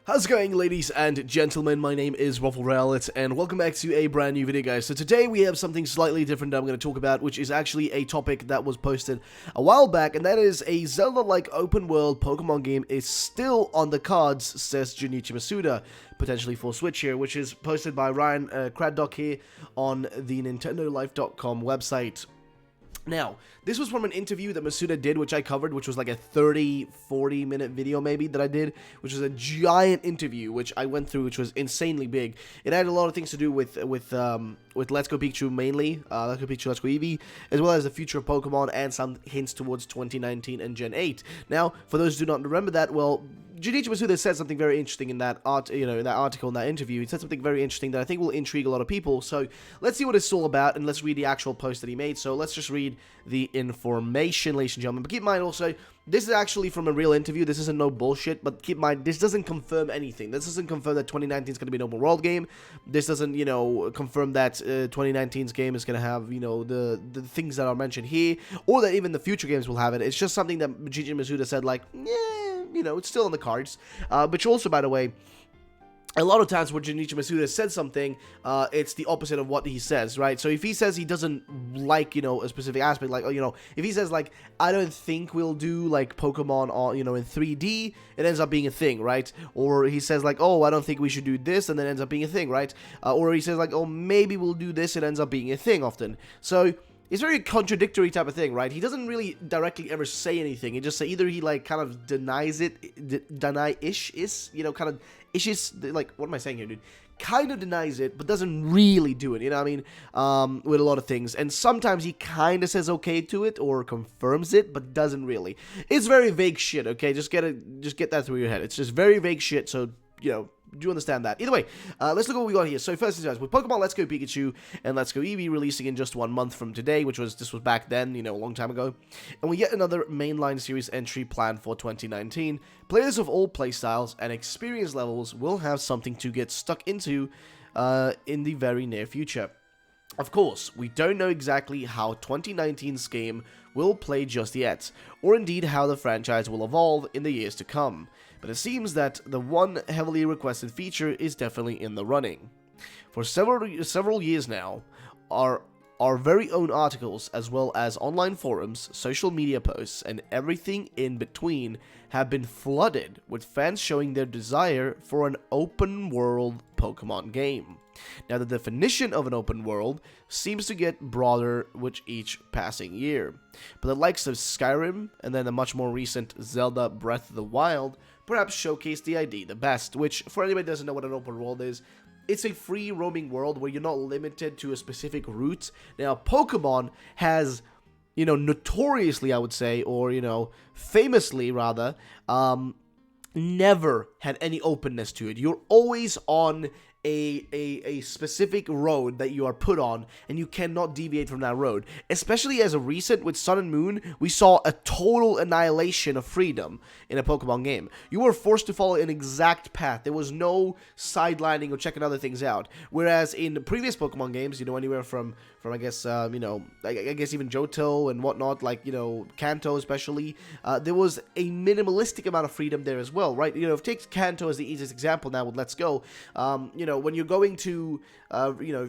How's it going, ladies and gentlemen? My name is Waffle and welcome back to a brand new video, guys. So today we have something slightly different that I'm going to talk about, which is actually a topic that was posted a while back, and that is a Zelda-like open-world Pokemon game is still on the cards, says Junichi Masuda, potentially for Switch here, which is posted by Ryan Craddock here on the NintendoLife.com website. Now, this was from an interview that Masuda did, which I covered, which was like a 40 minute video maybe that I did, which was a giant interview, which I went through, which was insanely big. It had a lot of things to do with Let's Go Pikachu mainly, Let's Go Pikachu, Let's Go Eevee, as well as the future of Pokemon and some hints towards 2019 and Gen 8. Now, for those who do not remember that, well, Junichi Masuda said something very interesting in that in that article, in that interview. He said something very interesting that I think will intrigue a lot of people. So let's see what it's all about, and let's read the actual post that he made. So let's just read the information, ladies and gentlemen. But keep in mind also, this is actually from a real interview. This isn't no bullshit, but keep in mind, this doesn't confirm anything. This doesn't confirm that 2019 is going to be an open world game. This doesn't, confirm that 2019's game is going to have, the things that are mentioned here, or that even the future games will have it. It's just something that Junichi Masuda said, like, yeah, it's still on the cards. Which also, by the way, a lot of times when Junichi Masuda said something, it's the opposite of what he says, right? So if he says he doesn't like, a specific aspect, like, if he says, like, I don't think we'll do, like, Pokemon, in 3D, it ends up being a thing, right? Or he says, like, oh, I don't think we should do this, and then it ends up being a thing, right? Or he says, like, oh, maybe we'll do this, it ends up being a thing often. So it's very contradictory type of thing, right? He doesn't really directly ever say anything. He just say either he, like, kind of denies it, deny-ish, kind of issues, like, what am I saying here, dude? Kind of denies it, but doesn't really do it, you know what I mean? With a lot of things. And sometimes he kind of says okay to it, or confirms it, but doesn't really. It's very vague shit, okay? Just get that through your head. It's just very vague shit, so, do you understand that? Either way, let's look at what we got here. So first things first, with Pokemon Let's Go Pikachu and Let's Go Eevee releasing in just 1 month from today, this was back then, a long time ago, and we get another mainline series entry planned for 2019, players of all playstyles and experience levels will have something to get stuck into in the very near future. Of course, we don't know exactly how 2019's game will play just yet, or indeed how the franchise will evolve in the years to come, but it seems that the one heavily requested feature is definitely in the running. For several years now, our very own articles, as well as online forums, social media posts, and everything in between have been flooded with fans showing their desire for an open-world Pokemon game. Now, the definition of an open world seems to get broader with each passing year, but the likes of Skyrim and then the much more recent Zelda Breath of the Wild perhaps showcase the idea the best, which, for anybody who doesn't know what an open world is, it's a free roaming world where you're not limited to a specific route. Now, Pokemon has, notoriously, I would say, or, famously rather, never had any openness to it. You're always on a specific road that you are put on, and you cannot deviate from that road. Especially as a recent with Sun and Moon, we saw a total annihilation of freedom in a Pokemon game. You were forced to follow an exact path. There was no sidelining or checking other things out. Whereas in the previous Pokemon games, anywhere from I guess, I guess even Johto and whatnot, like, Kanto especially, there was a minimalistic amount of freedom there as well, right? Take Kanto as the easiest example now with Let's Go. When you're going to,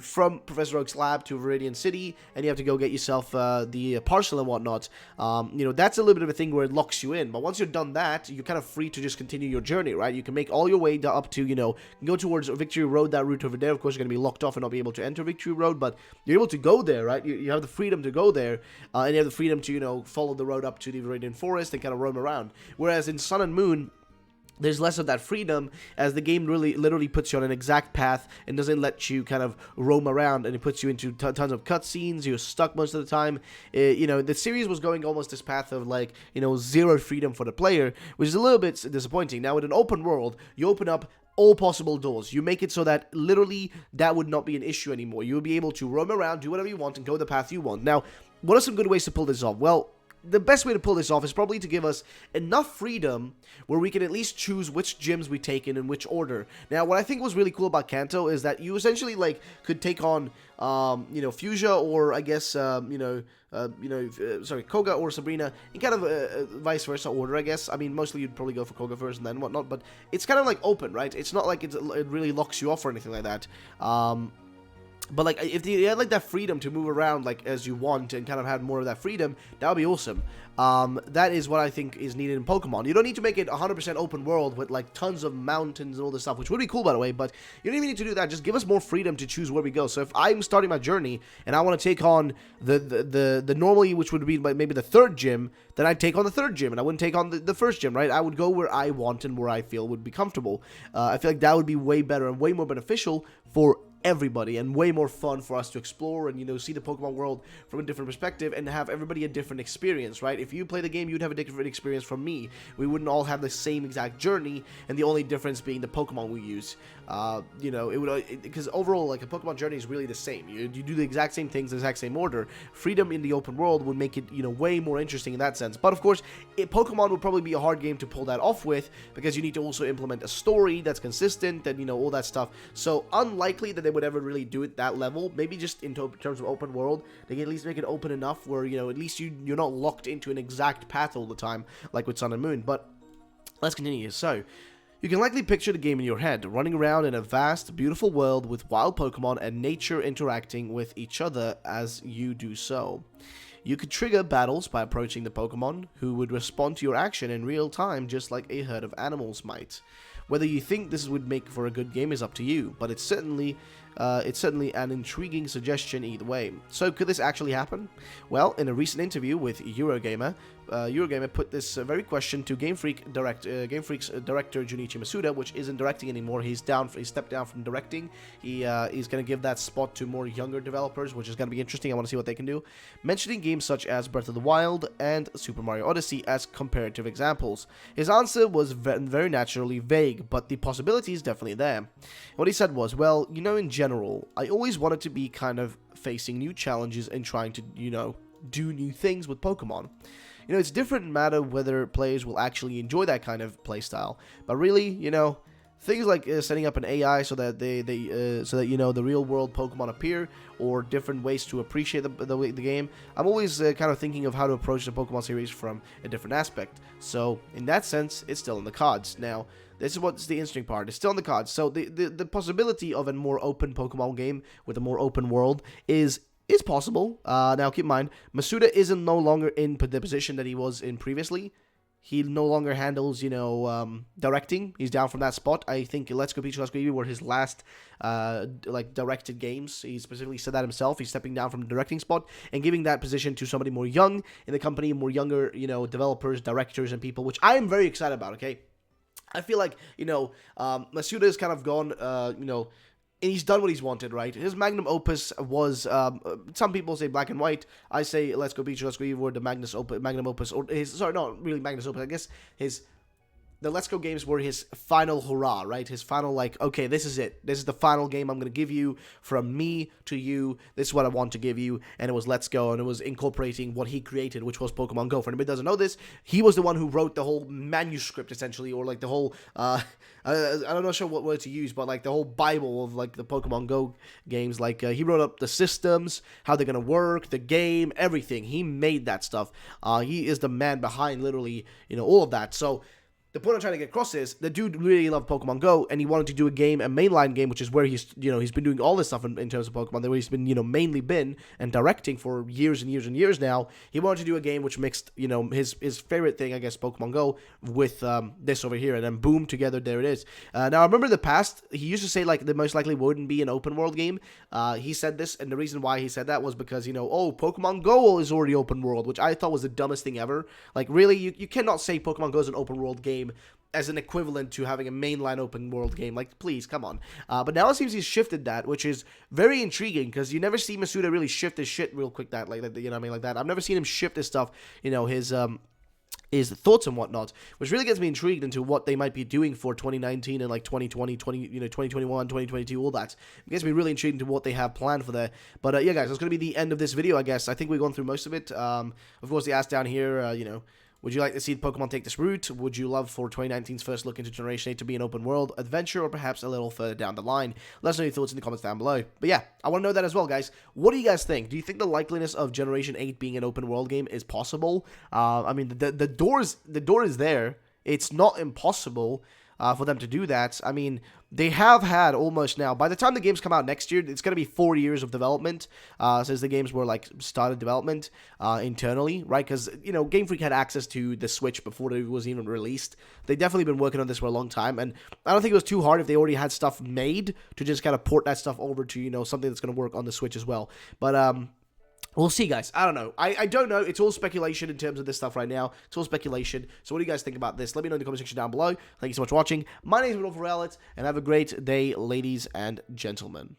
from Professor Oak's lab to Viridian City, and you have to go get yourself the parcel and whatnot, that's a little bit of a thing where it locks you in. But once you're done that, you're kind of free to just continue your journey, right? You can make all your way up to, go towards Victory Road, that route over there. Of course, you're going to be locked off and not be able to enter Victory Road, but you're able to go there, right? You have the freedom to go there, and you have the freedom to, follow the road up to the Viridian Forest and kind of roam around. Whereas in Sun and Moon, there's less of that freedom, as the game really literally puts you on an exact path and doesn't let you kind of roam around, and it puts you into tons of cutscenes. You're stuck most of the time. The series was going almost this path of, like, zero freedom for the player, which is a little bit disappointing. Now, with an open world, you open up all possible doors. You make it so that literally that would not be an issue anymore. You will be able to roam around, do whatever you want, and go the path you want. Now, what are some good ways to pull this off? Well, the best way to pull this off is probably to give us enough freedom where we can at least choose which gyms we take in which order. Now, what I think was really cool about Kanto is that you essentially like could take on, Fuchsia, or I guess, Koga or Sabrina, in kind of vice versa order, I guess. I mean, mostly you'd probably go for Koga first and then whatnot, but it's kind of like open, right? It's not like it really locks you off or anything like that. But like, if you had like that freedom to move around like as you want and kind of had more of that freedom, that would be awesome. That is what I think is needed in Pokemon. You don't need to make it 100% open world with like tons of mountains and all this stuff, which would be cool, by the way, but you don't even need to do that. Just give us more freedom to choose where we go. So if I'm starting my journey and I want to take on the normally, which would be maybe the third gym, then I'd take on the third gym and I wouldn't take on the first gym, right? I would go where I want and where I feel would be comfortable. I feel like that would be way better and way more beneficial for everybody, and way more fun for us to explore and, see the Pokemon world from a different perspective and have everybody a different experience, right? If you play the game, you'd have a different experience from me. We wouldn't all have the same exact journey, and the only difference being the Pokemon we use. It would, because overall, like, a Pokemon journey is really the same. You do the exact same things, the exact same order. Freedom in the open world would make it, way more interesting in that sense. But of course, Pokemon would probably be a hard game to pull that off with, because you need to also implement a story that's consistent and, all that stuff. So unlikely that they would ever really do it that level. Maybe just in terms of open world, they can at least make it open enough where, at least you're not locked into an exact path all the time, like with Sun and Moon. But let's continue. So, you can likely picture the game in your head, running around in a vast, beautiful world with wild Pokemon and nature interacting with each other as you do so. You could trigger battles by approaching the Pokemon, who would respond to your action in real time just like a herd of animals might. Whether you think this would make for a good game is up to you, but it's certainly an intriguing suggestion either way. So could this actually happen? Well, in a recent interview with Eurogamer, Eurogamer put this very question to Game Freak's director Junichi Masuda, which isn't directing anymore. He stepped down from directing. He's going to give that spot to more younger developers, which is going to be interesting. I want to see what they can do. Mentioning games such as Breath of the Wild and Super Mario Odyssey as comparative examples. His answer was very naturally vague, but the possibility is definitely there. What he said was, well, in general, I always wanted to be kind of facing new challenges and trying to, do new things with Pokemon. It's different matter whether players will actually enjoy that kind of playstyle, but really, things like setting up an AI so that the real world Pokemon appear, or different ways to appreciate the game. I'm always kind of thinking of how to approach the Pokemon series from a different aspect. So in that sense, it's still in the cards. Now, this is what's the interesting part. It's still in the cards. So the possibility of a more open Pokemon game with a more open world is possible. Now, keep in mind, Masuda isn't no longer in the position that he was in previously. He no longer handles, directing. He's down from that spot. I think Let's Go Peach, Let's Go Eevee were his last, directed games. He specifically said that himself. He's stepping down from the directing spot and giving that position to somebody more young in the company, more younger, developers, directors, and people, which I am very excited about, okay? I feel like, Masuda has kind of gone, and he's done what he's wanted, right? His magnum opus was, some people say Black and White. I say Let's Go Beach, Let's Go Eevee, the magnum opus, or not really magnum opus, I guess the Let's Go games were his final hurrah, right? His final, okay, this is it. This is the final game I'm going to give you from me to you. This is what I want to give you. And it was Let's Go, and it was incorporating what he created, which was Pokemon Go. For anybody who doesn't know this, he was the one who wrote the whole manuscript, essentially, or the whole, I don't know what word to use, but the whole Bible of the Pokemon Go games. He wrote up the systems, how they're going to work, the game, everything. He made that stuff. He is the man behind literally, all of that. So, the point I'm trying to get across is the dude really loved Pokemon Go, and he wanted to do a mainline game, which is where he's been doing all this stuff in terms of Pokemon, where he's been, mainly been and directing for years and years and years now. He wanted to do a game which mixed, his favorite thing, I guess, Pokemon Go, with this over here, and then boom, together, there it is. Now, I remember in the past, he used to say, the most likely wouldn't be an open world game. He said this, and the reason why he said that was because, Pokemon Go is already open world, which I thought was the dumbest thing ever. Really, you cannot say Pokemon Go is an open world game as an equivalent to having a mainline open world game. Please, come on. But now it seems he's shifted that, which is very intriguing, because you never see Masuda really shift his shit real quick, that. I've never seen him shift his stuff, his is thoughts and whatnot, which really gets me intrigued into what they might be doing for 2019 and like 2020, 2021, 2022, all that. It gets me really intrigued into what they have planned for there. But yeah, guys, that's going to be the end of this video, I guess. I think we've gone through most of it. Of course, they asked down here, would you like to see Pokemon take this route? Would you love for 2019's first look into Generation 8 to be an open world adventure, or perhaps a little further down the line? Let us know your thoughts in the comments down below. But yeah, I want to know that as well, guys. What do you guys think? Do you think the likeliness of Generation 8 being an open world game is possible? I mean, the door is there. It's not impossible for them to do that. I mean, they have had almost now, by the time the games come out next year, it's going to be 4 years of development since the games were like started development internally, right? Because, Game Freak had access to the Switch before it was even released. They've definitely been working on this for a long time, and I don't think it was too hard if they already had stuff made to just kind of port that stuff over to, something that's going to work on the Switch as well. But, we'll see, guys. I don't know. I don't know. It's all speculation in terms of this stuff right now. It's all speculation. So what do you guys think about this? Let me know in the comment section down below. Thank you so much for watching. My name is EwinRacing, and have a great day, ladies and gentlemen.